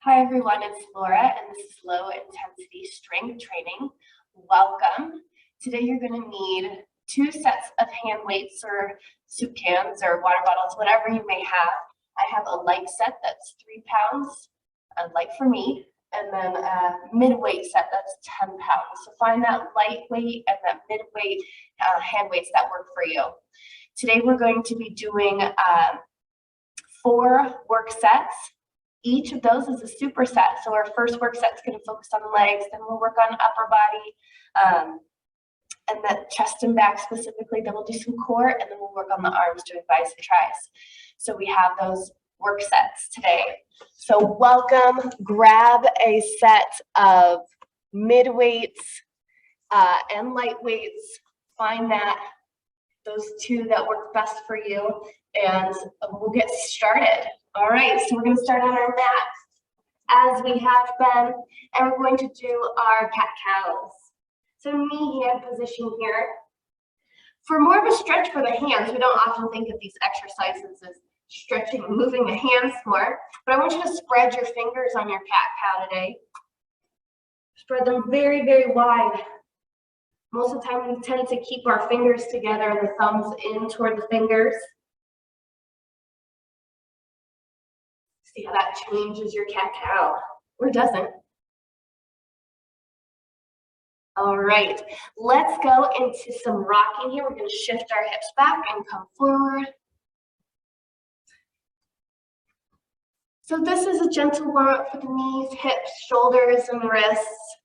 Hi everyone, it's Laura and this is low intensity strength training. Welcome. Today you're going to need 2 sets of hand weights or soup cans or water bottles, whatever you may have. I have a light set that's 3 pounds, light for me, and then a mid-weight set that's 10 pounds. So find that lightweight and that mid-weight hand weights that work for you. Today we're going to be doing 4 work sets. Each of those is a superset. So our first work set is going to focus on the legs, then we'll work on upper body, and then chest and back specifically, then we'll do some core, and then we'll work on the arms doing biceps and tris. So we have those work sets today. So welcome, grab a set of mid weights and light weights. Find those 2 that work best for you, and we'll get started. All right, so we're going to start on our mat as we have been, and we're going to do our cat-cows. So knee-hand position here. For more of a stretch for the hands, we don't often think of these exercises as stretching and moving the hands more, but I want you to spread your fingers on your cat-cow today. Spread them very, very wide. Most of the time, we tend to keep our fingers together and the thumbs in toward the fingers. See how that changes your cat-cow, or doesn't. All right, let's go into some rocking here. We're going to shift our hips back and come forward. So this is a gentle warm-up for the knees, hips, shoulders, and wrists.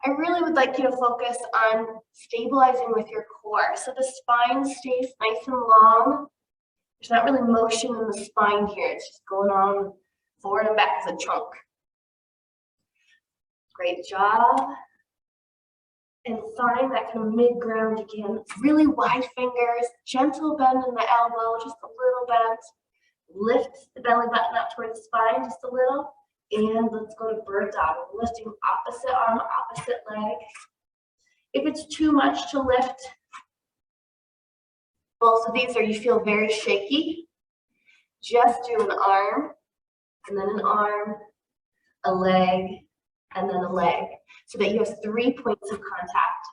I really would like you to focus on stabilizing with your core. So the spine stays nice and long. There's not really motion in the spine here. It's just going on forward and back as a trunk. Great job. And find that kind of mid-ground again. Really wide fingers, gentle bend in the elbow, just a little bend. Lift the belly button up toward the spine just a little. And let's go to bird dog. We're lifting opposite arm, opposite leg. If it's too much to lift, both of these, or you feel very shaky, just do an arm, and then an arm, a leg, and then a leg, so that you have 3 points of contact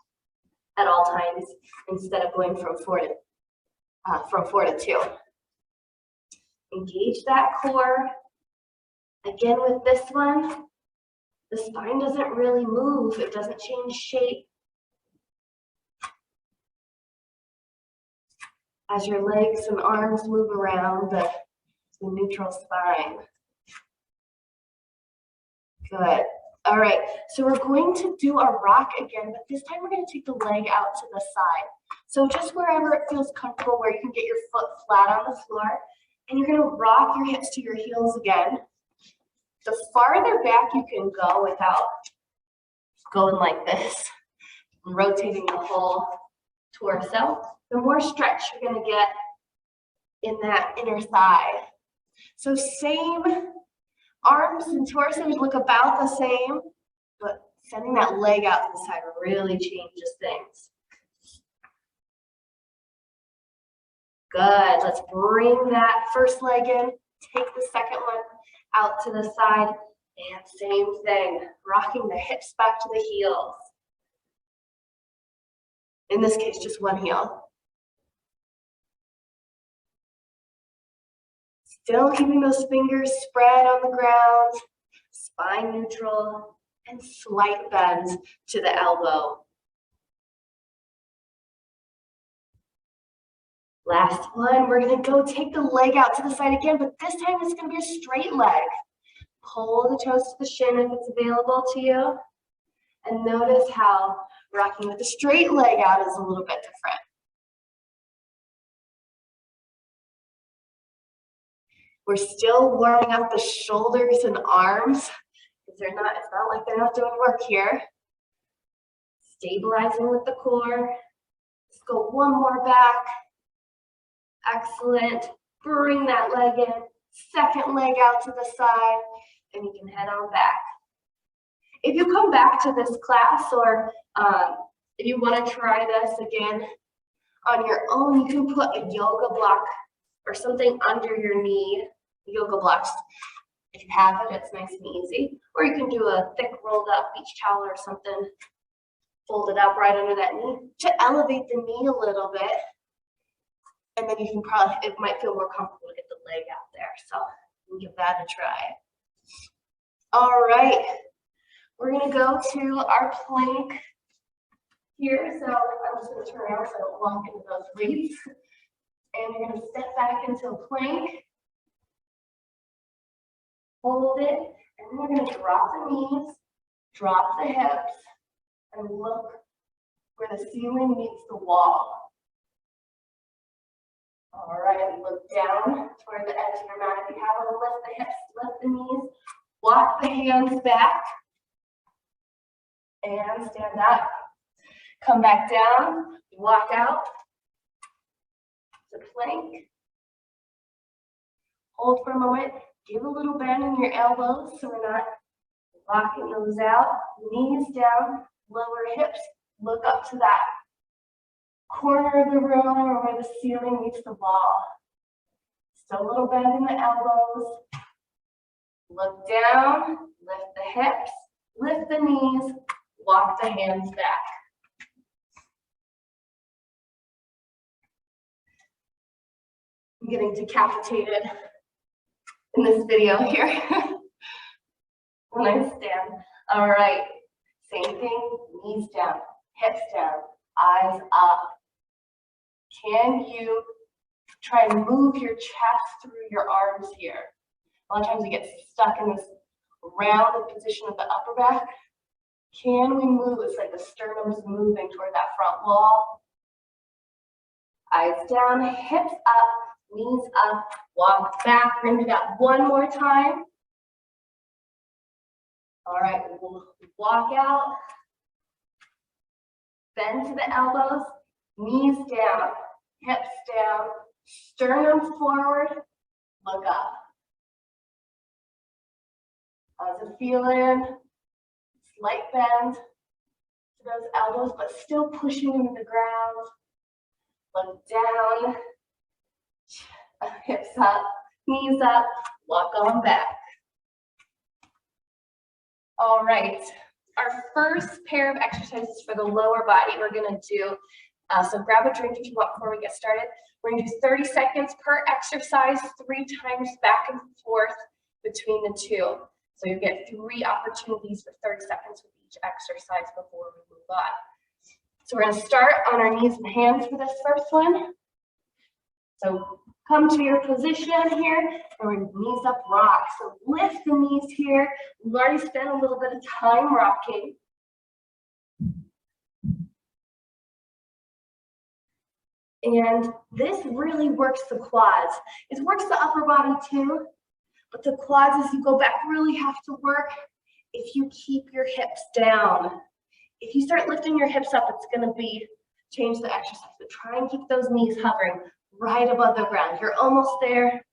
at all times instead of going from 4 to 2. Engage that core. Again, with this one, the spine doesn't really move. It doesn't change shape. As your legs and arms move around the neutral spine. Good. All right, so we're going to do a rock again, but this time we're going to take the leg out to the side. So just wherever it feels comfortable, where you can get your foot flat on the floor, and you're going to rock your hips to your heels again. The farther back you can go without going like this, and rotating the whole torso, the more stretch you're going to get in that inner thigh. So same arms and torsos look about the same, but sending that leg out to the side really changes things. Good. Let's bring that first leg in, take the second one out to the side, and same thing, rocking the hips back to the heels. In this case, just one heel. Still keeping those fingers spread on the ground, spine neutral, and slight bend to the elbow. Last one, we're going to go take the leg out to the side again, but this time it's going to be a straight leg. Pull the toes to the shin if it's available to you. And notice how rocking with the straight leg out is a little bit different. We're still warming up the shoulders and arms, because it's not like they're not doing work here. Stabilizing with the core. Let's go one more back. Excellent. Bring that leg in. Second leg out to the side, and you can head on back. If you come back to this class, or if you want to try this again on your own, you can put a yoga block or something under your knee, yoga blocks. If you have it, it's nice and easy. Or you can do a thick rolled up beach towel or something, fold it up right under that knee to elevate the knee a little bit. And then you can probably, it might feel more comfortable to get the leg out there. So you can give that a try. All right, we're gonna go to our plank here. So I'm just gonna turn around so I don't walk into those weights. And you're gonna step back into a plank. Hold it, and then we're gonna drop the knees, drop the hips, and look where the ceiling meets the wall. All right, look down toward the edge of your mat. If you have to lift the hips, lift the knees, walk the hands back, and stand up. Come back down, walk out to plank. Hold for a moment, give a little bend in your elbows so we're not locking those out. Knees down, lower hips, look up to that corner of the room or where the ceiling meets the wall. Still a little bend in the elbows. Look down, lift the hips, lift the knees, walk the hands back. I'm getting decapitated in this video here when I stand. All right, same thing, knees down, hips down, eyes up. Can you try and move your chest through your arms here? A lot of times you get stuck in this rounded position of the upper back. Can we move? It's like the sternum is moving toward that front wall. Eyes down, hips up, knees up, walk back. We're gonna do that one more time. All right, we'll walk out, bend to the elbows, knees down, hips down, sternum forward, look up. How's it feeling? Slight bend to those elbows, but still pushing into the ground. Look down, hips up, knees up, walk on back. All right, our first pair of exercises for the lower body we're gonna do. So grab a drink if you want before we get started. We're gonna do 30 seconds per exercise, 3 times back and forth between the two. So you get 3 opportunities for 30 seconds with each exercise before we move on. So we're gonna start on our knees and hands for this first one. So come to your position here, and we're knees up rock. So lift the knees here. We've already spent a little bit of time rocking. And this really works the quads. It works the upper body too, but the quads as you go back really have to work if you keep your hips down. If you start lifting your hips up, it's gonna change the exercise, but try and keep those knees hovering right above the ground. You're almost there.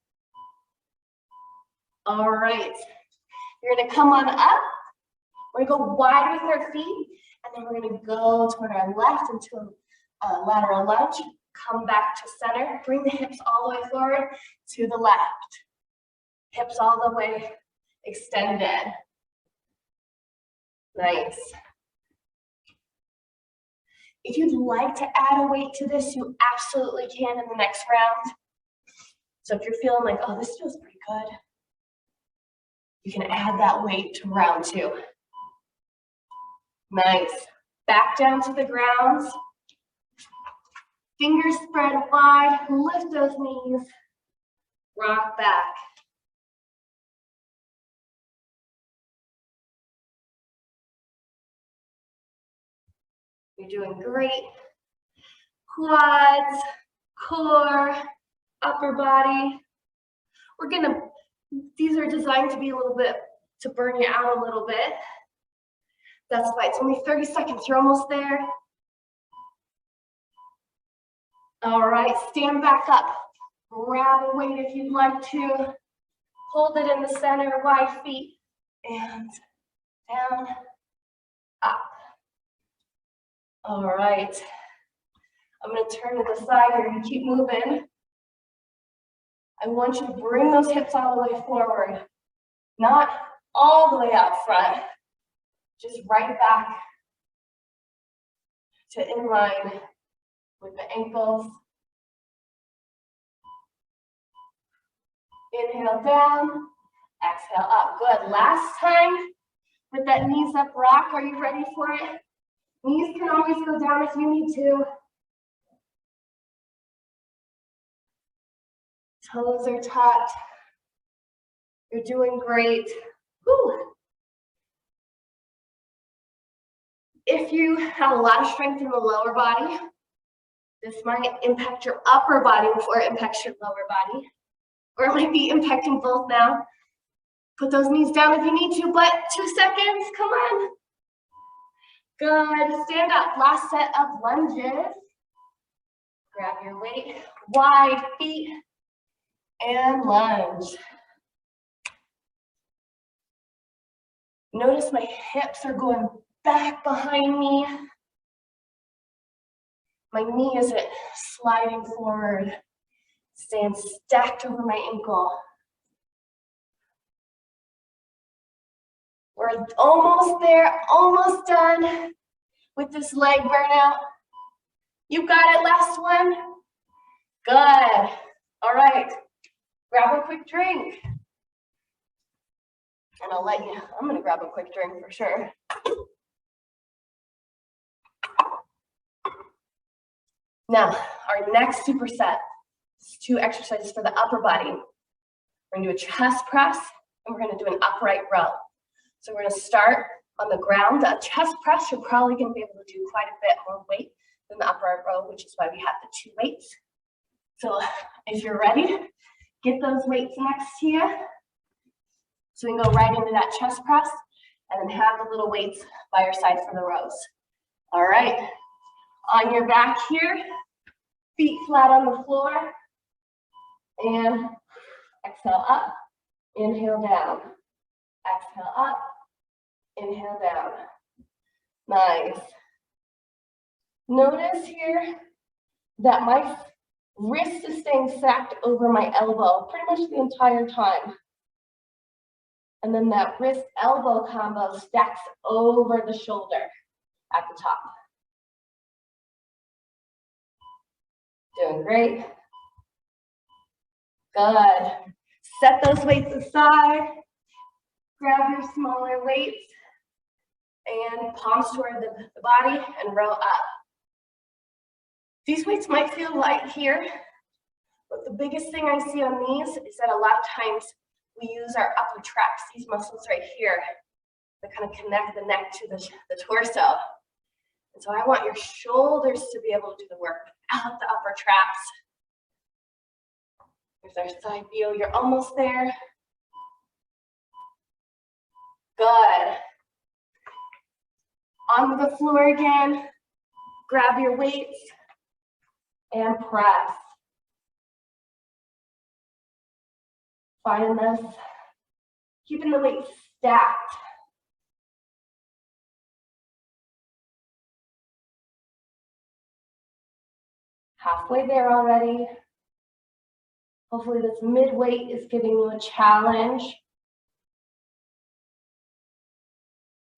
All right, you're gonna come on up. We're gonna go wide with our feet, and then we're gonna go toward our left into a lateral lunge. Come back to center, bring the hips all the way forward to the left. Hips all the way extended. Nice. If you'd like to add a weight to this, you absolutely can in the next round. So if you're feeling like, oh, this feels pretty good, you can add that weight to round 2. Nice. Back down to the ground. Fingers spread wide, lift those knees, rock back. You're doing great. Quads, core, upper body. These are designed to be a little bit, to burn you out a little bit. That's why it's only 30 seconds, you're almost there. All right, stand back up. Grab a weight if you'd like to. Hold it in the center, wide feet, and down, up. All right, I'm gonna turn to the side here and keep moving. I want you to bring those hips all the way forward. Not all the way out front, just right back to in line with the ankles. Inhale down, exhale up. Good. Last time with that knees up rock. Are you ready for it? Knees can always go down if you need to. Toes are tucked. You're doing great. Whew. If you have a lot of strength in the lower body, this might impact your upper body before it impacts your lower body. Or it might be impacting both now. Put those knees down if you need to, but 2 seconds, come on. Good, stand up. Last set of lunges. Grab your weight, wide feet, and lunge. Notice my hips are going back behind me. My knee isn't sliding forward. Staying stacked over my ankle. We're almost there, almost done with this leg burnout. You got it, last one. Good. All right, grab a quick drink. And I'll let you, I'm gonna grab a quick drink for sure. Now, our next superset is 2 exercises for the upper body. We're gonna do a chest press, and we're gonna do an upright row. So we're gonna start on the ground. The chest press, you're probably gonna be able to do quite a bit more weight than the upright row, which is why we have the 2 weights. So if you're ready, get those weights next to you. So we can go right into that chest press and then have the little weights by your side for the rows. All right, on your back here, feet flat on the floor, and exhale up, inhale down, exhale up, inhale down. Nice. Notice here that my wrist is staying stacked over my elbow pretty much the entire time. And then that wrist elbow combo stacks over the shoulder at the top. Doing great. Good. Set those weights aside. Grab your smaller weights and palms toward the body and row up. These weights might feel light here, but the biggest thing I see on these is that a lot of times we use our upper traps, these muscles right here, that kind of connect the neck to the torso. And so I want your shoulders to be able to do the work without the upper traps. Here's our side view. You're almost there. Good. On the floor again. Grab your weights and press. Find this. Keeping the weight stacked. Halfway there already. Hopefully this mid weight is giving you a challenge.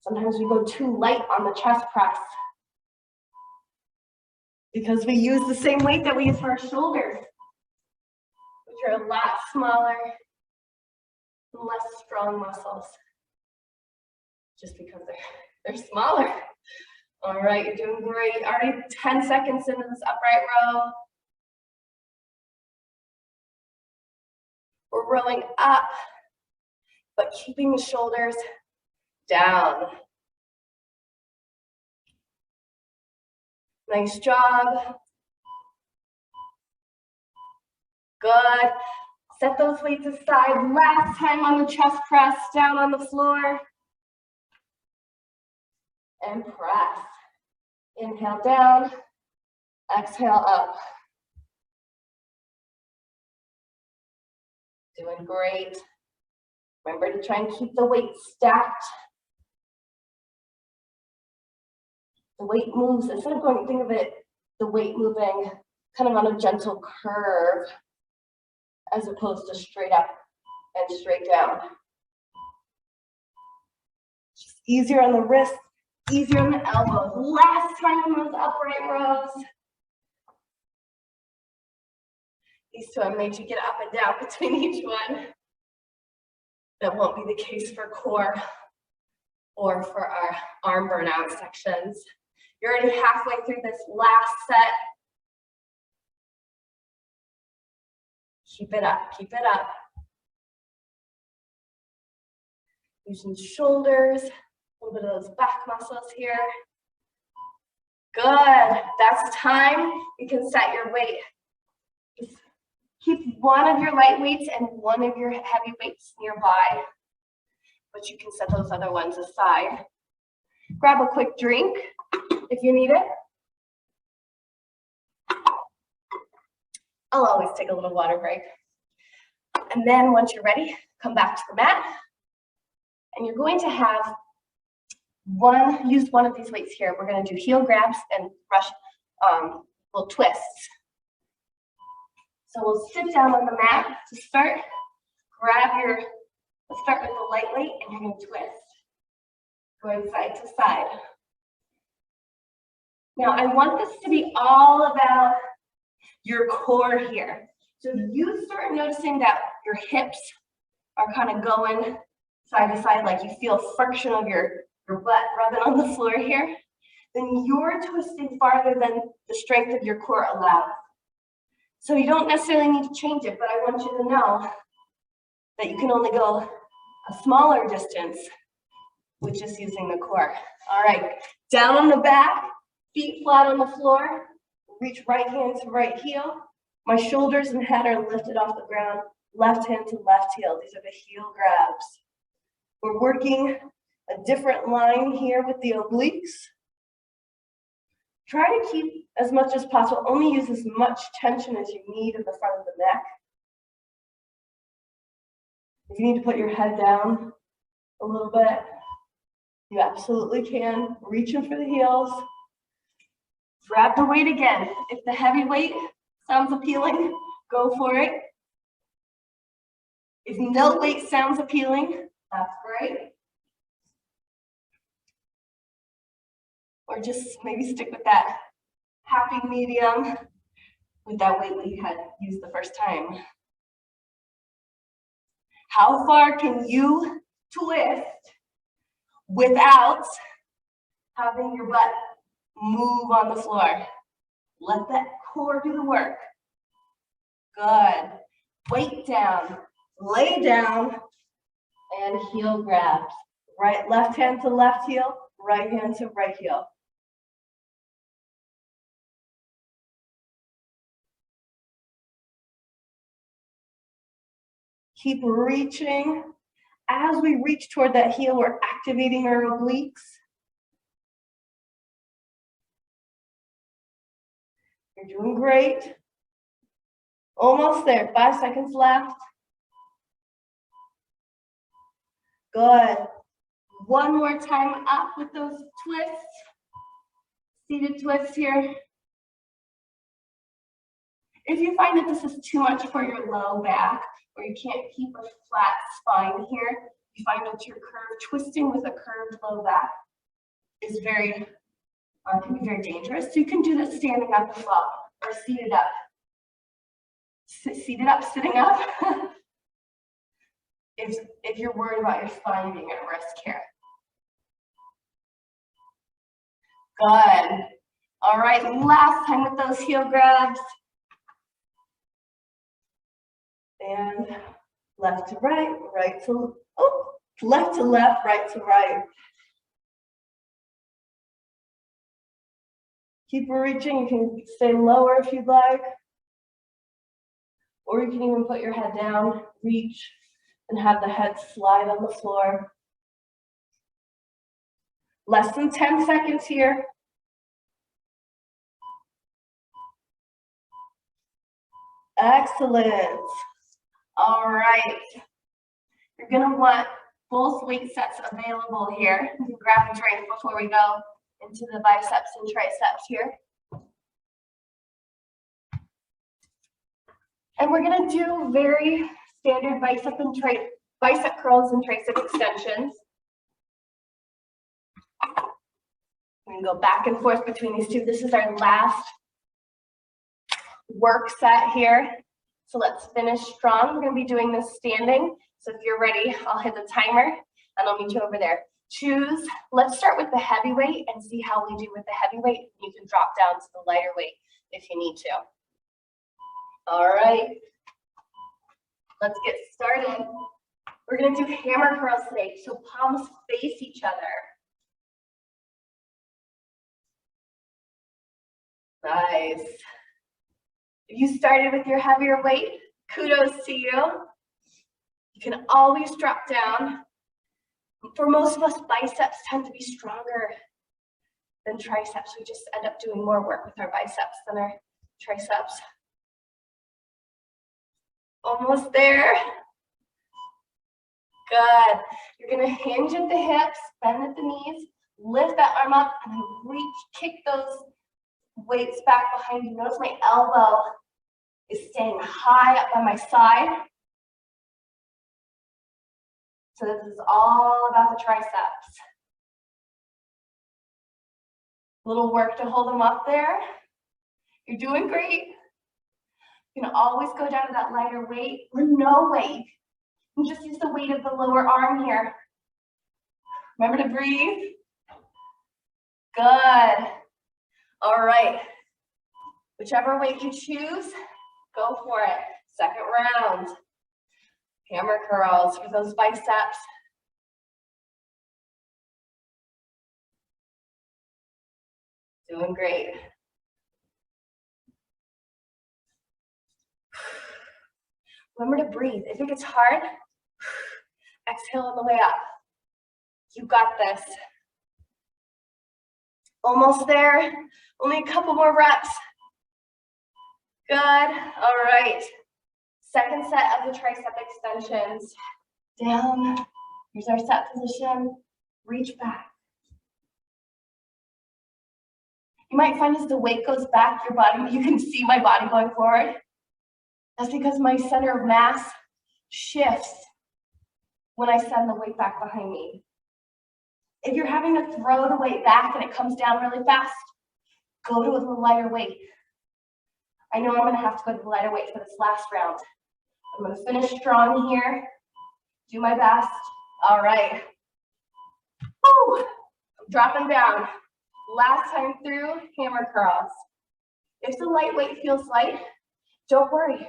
Sometimes we go too light on the chest press because we use the same weight that we use for our shoulders, which are a lot smaller and less strong muscles, just because they're smaller. All right, you're doing great. Already 10 seconds into this upright row. We're rolling up, but keeping the shoulders down. Nice job. Good. Set those weights aside. Last time on the chest press, down on the floor. And press. Inhale down, exhale up. Doing great. Remember to try and keep the weight stacked. The weight moves, instead of going, think of it, the weight moving kind of on a gentle curve as opposed to straight up and straight down. Easier on the wrists, easier on the elbows. Last time on those upright rows. These two I made you get up and down between each one. That won't be the case for core or for our arm burnout sections. You're already halfway through this last set. Keep it up, keep it up. Using shoulders, a little bit of those back muscles here. Good, that's time. You can set your weight. Just keep one of your light weights and one of your heavy weights nearby, but you can set those other ones aside. Grab a quick drink if you need it. I'll always take a little water break. And then once you're ready, come back to the mat. And you're going to have use one of these weights here. We're going to do heel grabs and brush little twists. So we'll sit down on the mat to start. Let's start with the light weight and you're going to twist. Going side to side. Now I want this to be all about your core here. So you start noticing that your hips are kind of going side to side, like you feel friction of your butt rubbing on the floor here, then you're twisting farther than the strength of your core allows. So you don't necessarily need to change it, but I want you to know that you can only go a smaller distance with just using the core. All right, down on the back, feet flat on the floor, reach right hand to right heel. My shoulders and head are lifted off the ground, left hand to left heel. These are the heel grabs. We're working a different line here with the obliques. Try to keep as much as possible. Only use as much tension as you need in the front of the neck. If you need to put your head down a little bit, you absolutely can. Reaching for the heels. Grab the weight again. If the heavy weight sounds appealing, go for it. If no weight sounds appealing, that's great. Or just maybe stick with that happy medium with that weight we had used the first time. How far can you twist without having your butt move on the floor? Let that core do the work. Good. Weight down, lay down, and heel grabs. Right, left hand to left heel, right hand to right heel. Keep reaching. As we reach toward that heel, we're activating our obliques. You're doing great. Almost there, 5 seconds left. Good. One more time up with those twists. Seated twists here. If you find that this is too much for your low back, or you can't keep a flat spine here, you find that your twisting with a curved low back is can be very dangerous. So you can do this standing up as well, or seated up. Seated up, sitting up. if you're worried about your spine being at risk here. Good. All right, last time with those heel grabs. And left to right, right to, left to left, right to right. Keep reaching, you can stay lower if you'd like. Or you can even put your head down, reach, and have the head slide on the floor. Less than 10 seconds here. Excellent. All right. You're gonna want both weight sets available here. You can grab a drink before we go into the biceps and triceps here. And we're gonna do very standard bicep curls and tricep extensions. We're gonna go back and forth between these two. This is our last work set here. So let's finish strong. We're gonna be doing this standing. So if you're ready, I'll hit the timer and I'll meet you over there. Choose, let's start with the heavy weight and see how we do with the heavy weight. You can drop down to the lighter weight if you need to. All right, let's get started. We're gonna do hammer curls today. So palms face each other. Nice. If you started with your heavier weight, kudos to you. You can always drop down. For most of us, biceps tend to be stronger than triceps. We just end up doing more work with our biceps than our triceps. Almost there. Good. You're gonna hinge at the hips, bend at the knees, lift that arm up, and then reach, kick those weights back behind you. Notice my elbow is staying high up by my side. So this is all about the triceps. A little work to hold them up there. You're doing great. You can always go down to that lighter weight or no weight. And just use the weight of the lower arm here. Remember to breathe. Good. All right. Whichever weight you choose, go for it. Second round. Hammer curls for those biceps. Doing great. Remember to breathe. If it gets hard, exhale on the way up. You got this. Almost there. Only a couple more reps. Good. All right. Second set of the tricep extensions. Down. Here's our set position. Reach back. You might find as the weight goes back, your body, you can see my body going forward. That's because my center of mass shifts when I send the weight back behind me. If you're having to throw the weight back and it comes down really fast, go to a lighter weight. I know I'm gonna have to go to the lighter weight for this last round. I'm gonna finish strong here, do my best. All right. Woo. I'm dropping down. Last time through, hammer curls. If the lightweight feels light, don't worry.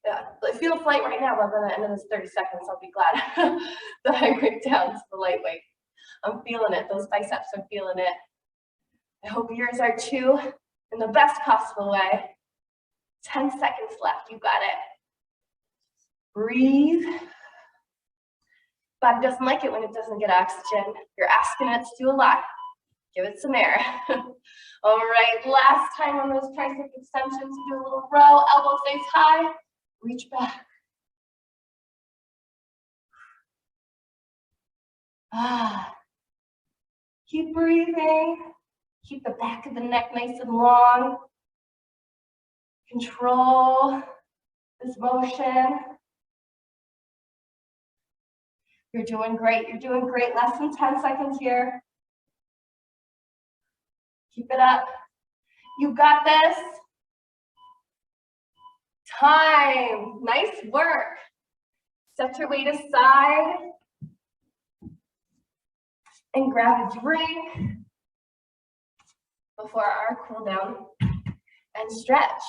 It feels light right now, but by the end of this 30 seconds, I'll be glad that I went down to the lightweight. I'm feeling it. Those biceps are feeling it. I hope yours are too, in the best possible way. 10 seconds left. You got it. Breathe. Body doesn't like it when it doesn't get oxygen. You're asking it to do a lot. Give it some air. All right, last time on those tricep extensions, you do a little row, elbow stays high, reach back. Keep breathing. Keep the back of the neck nice and long. Control this motion. You're doing great. You're doing great. Less than 10 seconds here. Keep it up. You got this. Time. Nice work. Set your weight aside and grab a drink before our cool down and stretch.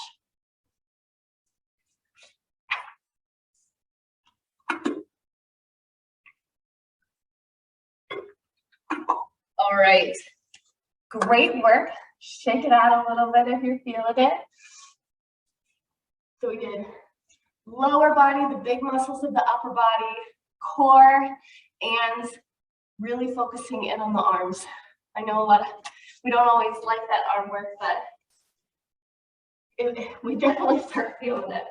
All right. Great work. Shake it out a little bit if you're feeling it. So we did lower body, the big muscles of the upper body, core, and really focusing in on the arms. I know we don't always like that arm work, but we definitely start feeling it.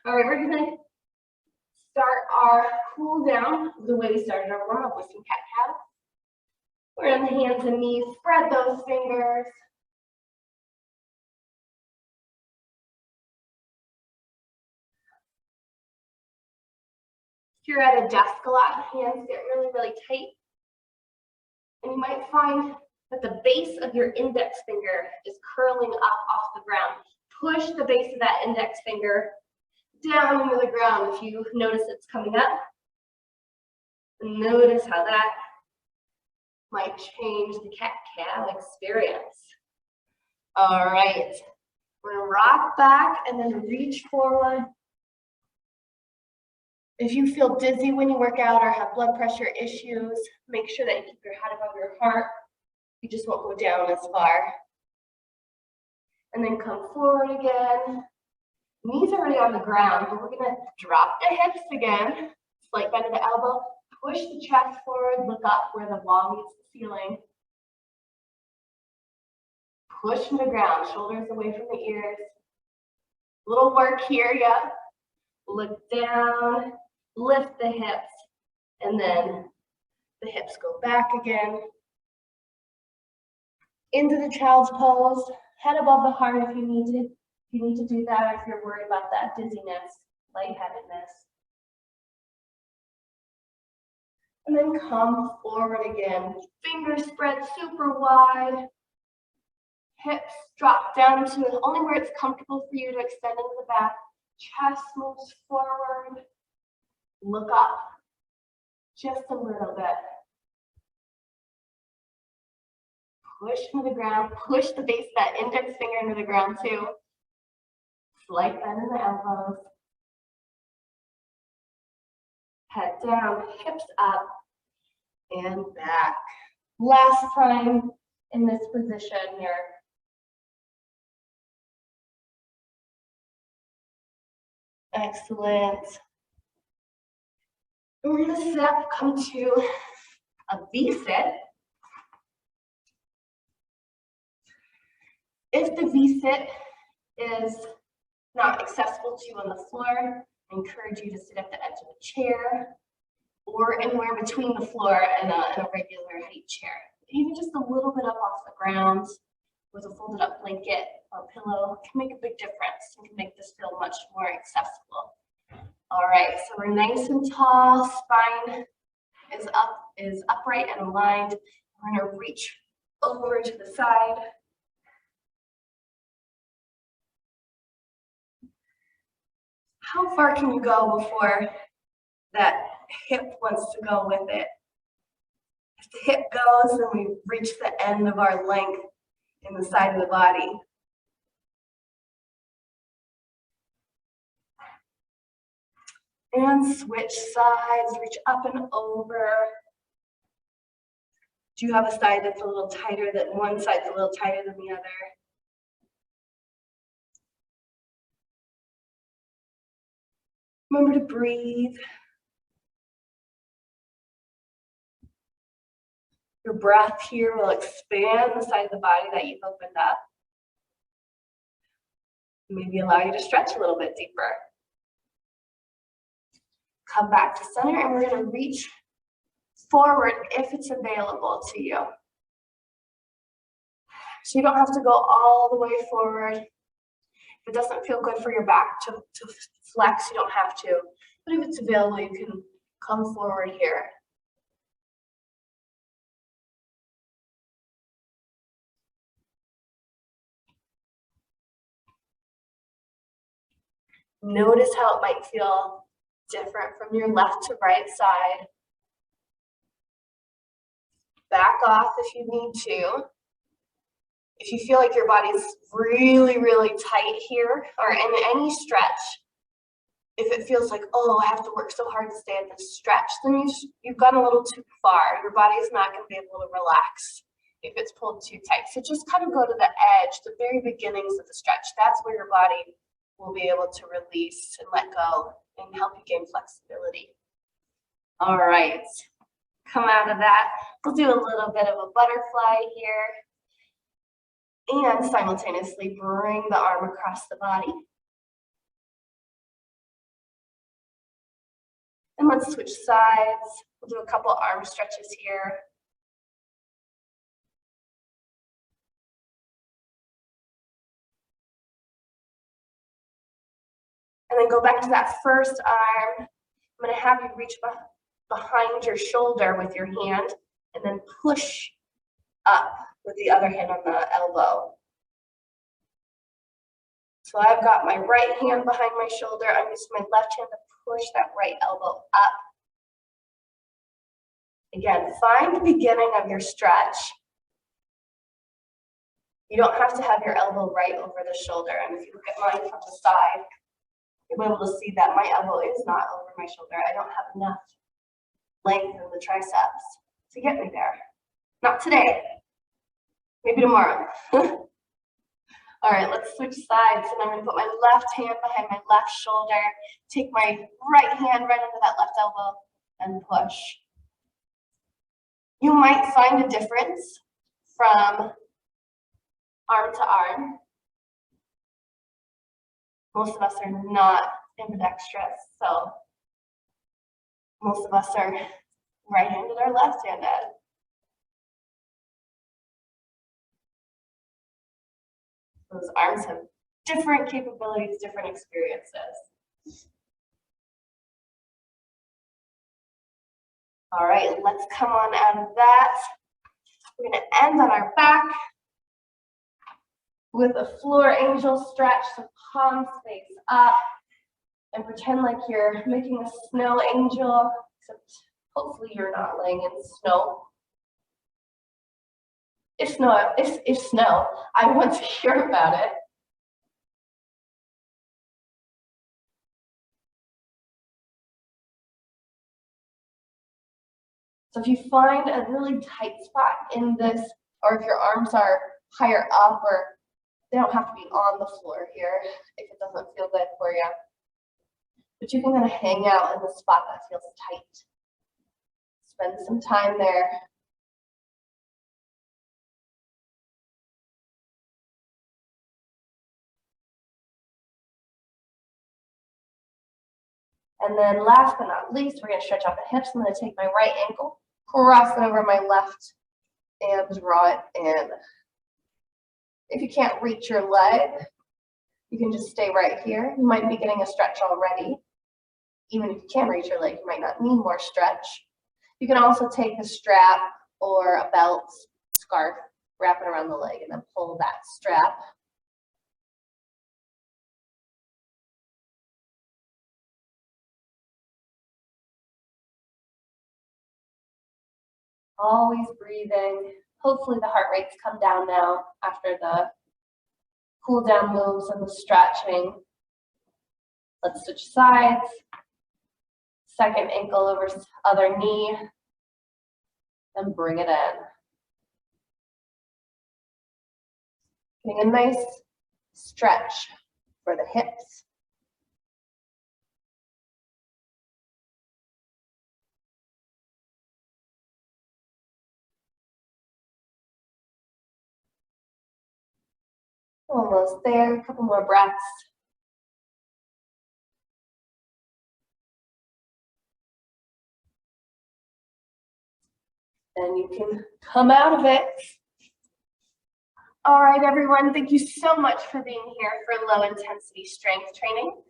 All right, we're gonna start our cool down the way we started our warm up with some cat-cow. We're on the hands and knees, spread those fingers. If you're at a desk a lot, hands get really, really tight. And you might find but the base of your index finger is curling up off the ground. Push the base of that index finger down into the ground if you notice it's coming up. And notice how that might change the cat-cow experience. All right, we're gonna rock back and then reach forward. If you feel dizzy when you work out or have blood pressure issues, make sure that you keep your head above your heart. You just won't go down as far. And then come forward again. Knees are already on the ground, but we're gonna drop the hips again. Slight bend of the elbow. Push the chest forward, look up where the wall meets the ceiling. Push from the ground, shoulders away from the ears. Little work here, yeah. Look down, lift the hips, and then the hips go back again. Into the child's pose, head above the heart if you need to. You need to do that if you're worried about that dizziness, lightheadedness. And then come forward again. Fingers spread super wide. Hips drop down to only where it's comfortable for you to extend into the back. Chest moves forward. Look up just a little bit. Push into the ground. Push the base of that index finger into the ground too. Slight bend in the elbows. Head down, hips up, and back. Last time in this position here. Excellent. We're going to come to a V-sit. If the V-sit is not accessible to you on the floor, I encourage you to sit at the edge of a chair or anywhere between the floor and a regular height chair. Even just a little bit up off the ground with a folded up blanket or pillow can make a big difference and can make this feel much more accessible. All right, so we're nice and tall, spine is upright and aligned. We're gonna reach over to the side. How far can you go before that hip wants to go with it? If the hip goes, then we reach the end of our length in the side of the body. And switch sides, reach up and over. Do you have a side that's a little tighter, that one side's a little tighter than the other? Remember to breathe. Your breath here will expand the side of the body that you've opened up. Maybe allow you to stretch a little bit deeper. Come back to center and we're going to reach forward if it's available to you. So you don't have to go all the way forward. If it doesn't feel good for your back to flex, you don't have to. But if it's available, you can come forward here. Notice how it might feel different from your left to right side. Back off if you need to. If you feel like your body's really, really tight here, or in any stretch, if it feels like, oh, I have to work so hard to stay in this stretch, then you've gone a little too far. Your body's not going to be able to relax if it's pulled too tight. So just kind of go to the edge, the very beginnings of the stretch. That's where your body will be able to release and let go and help you gain flexibility. All right, come out of that. We'll do a little bit of a butterfly here and simultaneously bring the arm across the body. And let's switch sides. We'll do a couple arm stretches here. And then go back to that first arm. I'm going to have you reach behind your shoulder with your hand and then push up with the other hand on the elbow. So I've got my right hand behind my shoulder. I'm using my left hand to push that right elbow up. Again, find the beginning of your stretch. You don't have to have your elbow right over the shoulder. And if you look at mine from the side, you'll be able to see that my elbow is not over my shoulder. I don't have enough length in the triceps to get me there. Not today, maybe tomorrow. All right, let's switch sides. And I'm gonna put my left hand behind my left shoulder, take my right hand right under that left elbow and push. You might find a difference from arm to arm. Most of us are not ambidextrous, so most of us are right-handed or left-handed. Those arms have different capabilities, different experiences. All right, let's come on out of that. We're gonna end on our back with a floor angel stretch, so palms face up, and pretend like you're making a snow angel, except hopefully you're not laying in snow. If snow, I want to hear about it. So if you find a really tight spot in this, or if your arms are higher up, or they don't have to be on the floor here if it doesn't feel good for you. But you can kind of hang out in the spot that feels tight. Spend some time there. And then last but not least, we're going to stretch out the hips. I'm going to take my right ankle, cross it over my left, and draw it in. If you can't reach your leg, you can just stay right here. You might be getting a stretch already. Even if you can reach your leg, you might not need more stretch. You can also take a strap or a belt, scarf, wrap it around the leg, and then pull that strap. Always breathing. Hopefully the heart rates come down now after the cool down moves and the stretching. Let's switch sides. Second ankle over other knee. And bring it in. Getting a nice stretch for the hips. Almost there, a couple more breaths. Then you can come out of it. All right, everyone, thank you so much for being here for low intensity strength training.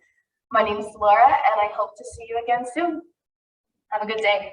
My name is Laura, and I hope to see you again soon. Have a good day.